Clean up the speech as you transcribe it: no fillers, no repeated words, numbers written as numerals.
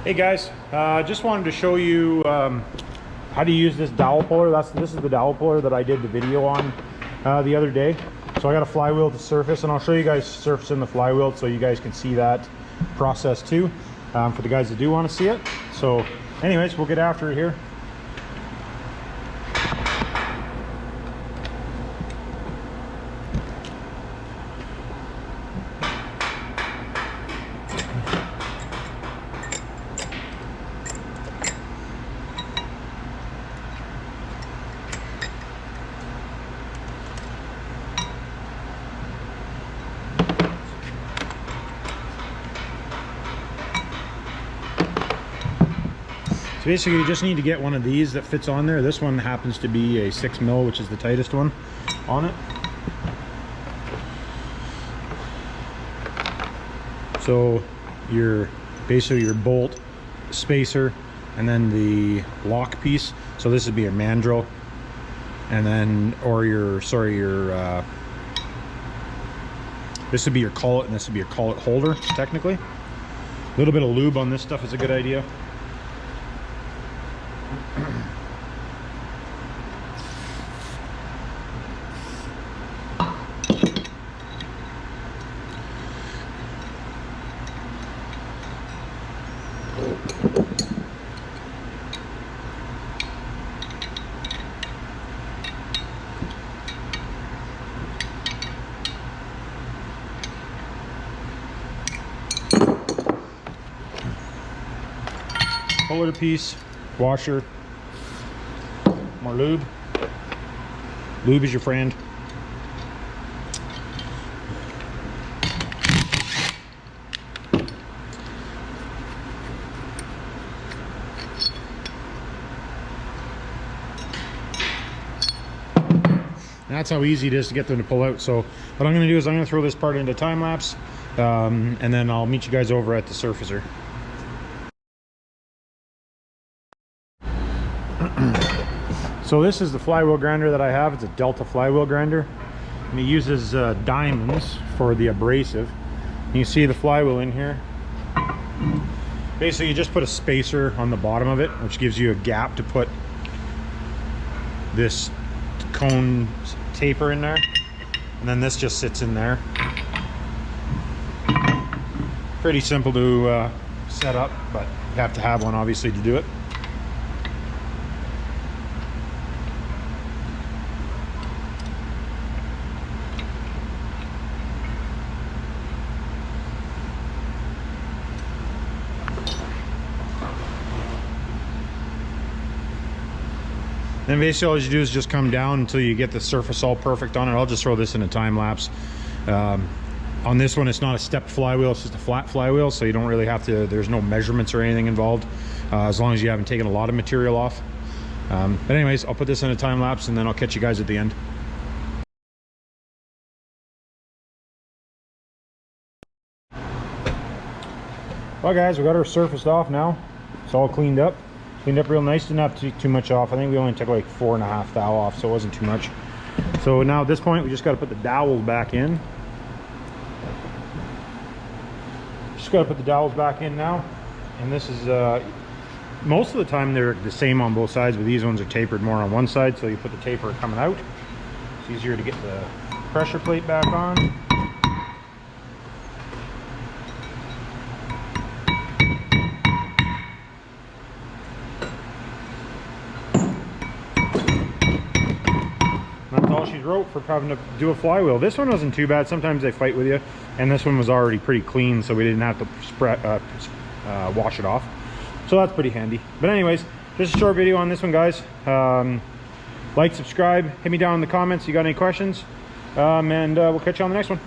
Hey guys, just wanted to show you how to use this dowel puller. This is the dowel puller that I did the video on the other day. So I got a flywheel to surface, and I'll show you guys surfacing the flywheel so you guys can see that process too, for the guys that do want to see it. So anyways, we'll get after it here. So basically you just need to get one of these that fits on there. This one happens to be a 6 mil, which is the tightest one on it. So basically your bolt, spacer, and then the lock piece. So this would be your mandrel, and then, this would be your collet, and this would be your collet holder, technically. A little bit of lube on this stuff is a good idea. Puller piece, washer, more lube. Lube is your friend. That's how easy it is to get them to pull out. So what I'm going to do is I'm going to throw this part into time lapse, and then I'll meet you guys over at the surfacer. So this is the flywheel grinder that I have. It's a Delta flywheel grinder, and it uses diamonds for the abrasive. And you see the flywheel in here. Basically you just put a spacer on the bottom of it, which gives you a gap to put this cone taper in there, and then this just sits in there. Pretty simple to set up, but you have to have one obviously to do it. Then basically all you do is just come down until you get the surface all perfect on it. I'll just throw this in a time lapse. On this one, it's not a stepped flywheel, it's just a flat flywheel, so you don't really have to, there's no measurements or anything involved, as long as you haven't taken a lot of material off. But anyways, I'll put this in a time lapse and then I'll catch you guys at the end. Well guys, we got her surfaced off now. It's all cleaned up real nice. Didn't have to take too much off. I think we only took like 4.5 thou off, so it wasn't too much. So now at this point we just got to put the dowels back in. Just got to put the dowels back in now, and this is most of the time they're the same on both sides, but these ones are tapered more on one side, so you put the taper coming out. It's easier to get the pressure plate back on. That's all she's wrote for having to do a flywheel. This one wasn't too bad. Sometimes they fight with you, and this one was already pretty clean, so we didn't have to wash it off. So that's pretty handy. But anyways, just a short video on this one, guys. Like, subscribe, hit me down in the comments if you got any questions, and we'll catch you on the next one.